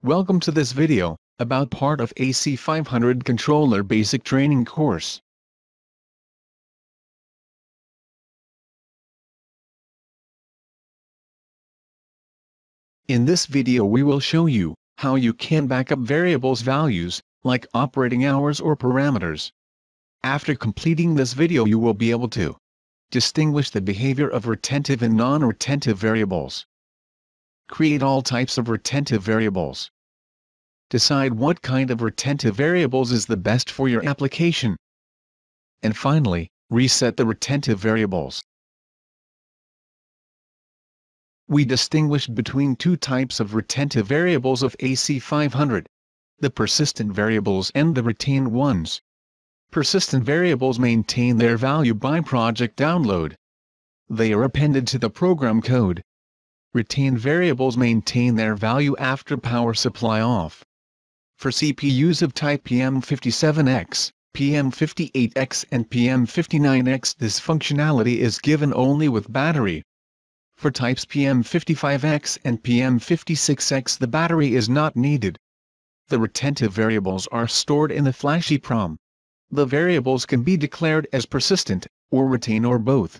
Welcome to this video, about part of AC500 Controller Basic Training course. In this video we will show you how you can backup variables values, like operating hours or parameters. After completing this video you will be able to distinguish the behavior of retentive and non-retentive variables. Create all types of retentive variables. Decide what kind of retentive variables is the best for your application. And finally, reset the retentive variables. We distinguished between two types of retentive variables of AC500, the persistent variables and the retained ones. Persistent variables maintain their value by project download. They are appended to the program code. Retained variables maintain their value after power supply off. For CPUs of type PM57X, PM58X and PM59X this functionality is given only with battery. For types PM55X and PM56X the battery is not needed. The retentive variables are stored in the flash EEPROM. The variables can be declared as persistent, or retain or both.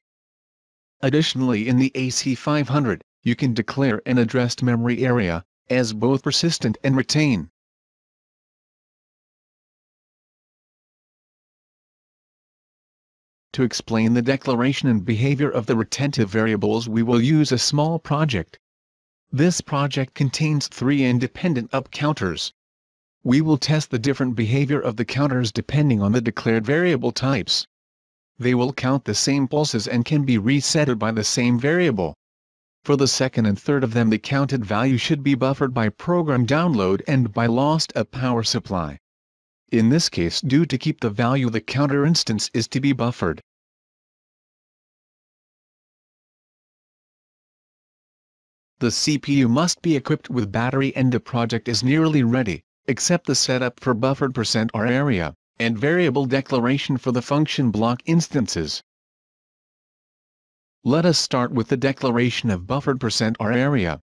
Additionally in the AC500, you can declare an addressed memory area, as both persistent and retain. To explain the declaration and behavior of the retentive variables we will use a small project. This project contains 3 independent up counters. We will test the different behavior of the counters depending on the declared variable types. They will count the same pulses and can be resetted by the same variable. For the second and third of them the counted value should be buffered by program download and by lost up power supply. In this case due to keep the value the counter instance is to be buffered. The CPU must be equipped with battery and the project is nearly ready, except the setup for buffered %R area, and variable declaration for the function block instances. Let us start with the declaration of buffered %R area.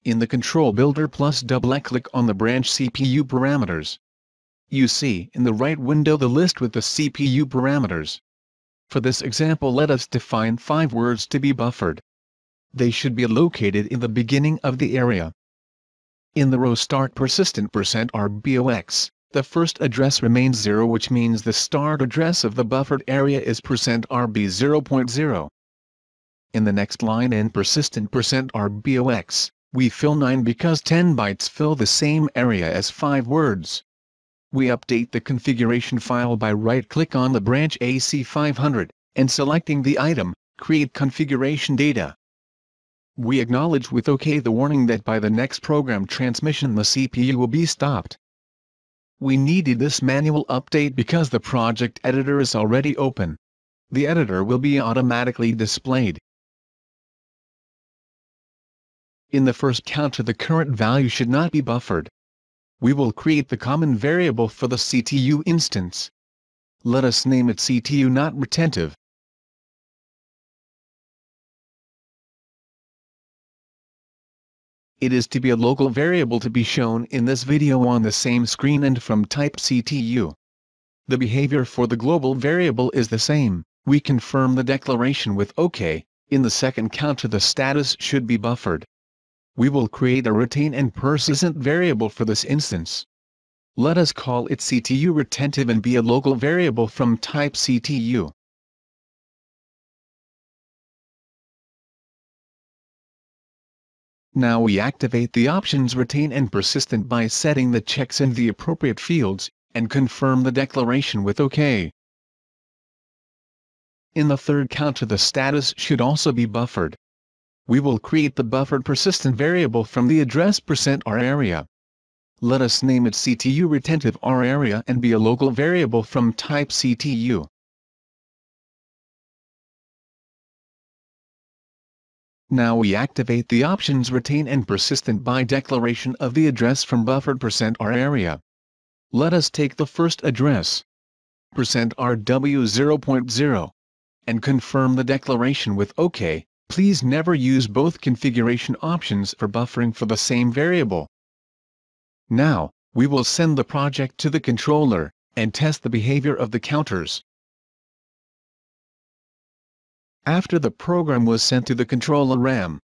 In the Control Builder plus double-click on the branch CPU parameters. You see in the right window the list with the CPU parameters. For this example let us define 5 words to be buffered. They should be located in the beginning of the area. In the row Start Persistent %RBOX, the first address remains 0 which means the start address of the buffered area is %RB 0.0. In the next line in Persistent %RBOX, we fill 9 because 10 bytes fill the same area as 5 words. We update the configuration file by right-click on the branch AC500, and selecting the item, Create Configuration Data. We acknowledge with OK the warning that by the next program transmission the CPU will be stopped. We needed this manual update because the project editor is already open. The editor will be automatically displayed. In the first counter the current value should not be buffered. We will create the common variable for the CTU instance. Let us name it CTU not retentive. It is to be a local variable to be shown in this video on the same screen and from type CTU. The behavior for the global variable is the same. We confirm the declaration with OK. In the second counter the status should be buffered. We will create a retain and persistent variable for this instance. Let us call it CTU retentive and be a local variable from type CTU. Now we activate the options retain and persistent by setting the checks in the appropriate fields, and confirm the declaration with OK. In the third counter the status should also be buffered. We will create the buffered persistent variable from the address %R area. Let us name it CTU retentive R area and be a local variable from type CTU. Now we activate the options retain and persistent by declaration of the address from buffered %R area. Let us take the first address, %RW 0.0, and confirm the declaration with OK. Please never use both configuration options for buffering for the same variable. Now, we will send the project to the controller, and test the behavior of the counters. After the program was sent to the controller RAM,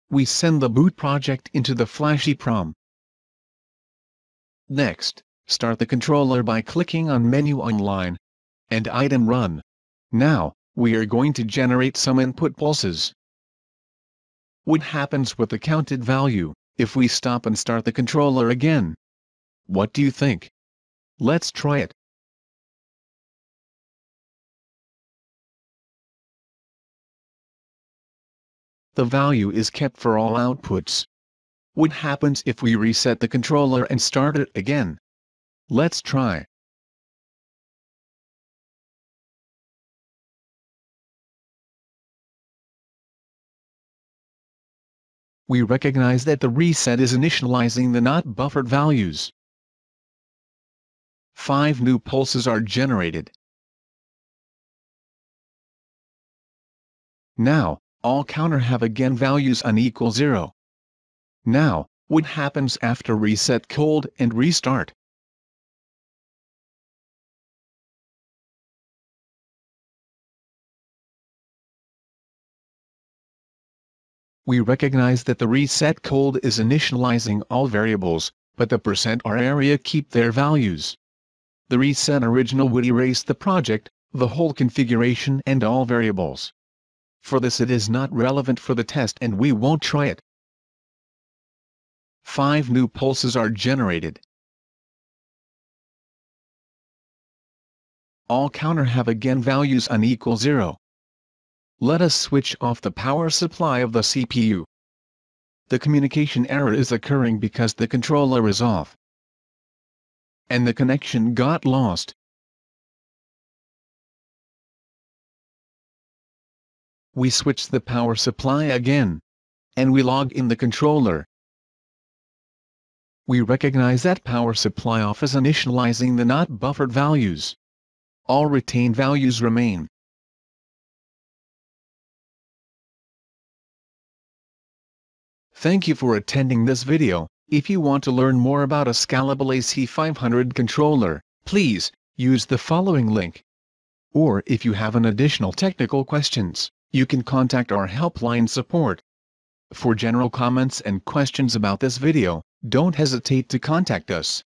we send the boot project into the flash EEPROM. Next, start the controller by clicking on Menu Online and Item Run. Now, we are going to generate some input pulses. What happens with the counted value if we stop and start the controller again? What do you think? Let's try it. The value is kept for all outputs. What happens if we reset the controller and start it again? Let's try. We recognize that the reset is initializing the not buffered values. 5 new pulses are generated. Now, all counter have again values unequal 0. Now, what happens after reset cold and restart? We recognize that the reset cold is initializing all variables, but the %r area keep their values. The reset original would erase the project, the whole configuration and all variables. For this it is not relevant for the test and we won't try it. 5 new pulses are generated. All counter have again values unequal 0. Let us switch off the power supply of the CPU. The communication error is occurring because the controller is off, and the connection got lost. We switch the power supply again, and we log in the controller. We recognize that power supply off is initializing the not buffered values. All retained values remain. Thank you for attending this video. If you want to learn more about a scalable AC500 controller, please use the following link. Or if you have an additional technical questions, you can contact our helpline support. For general comments and questions about this video, don't hesitate to contact us.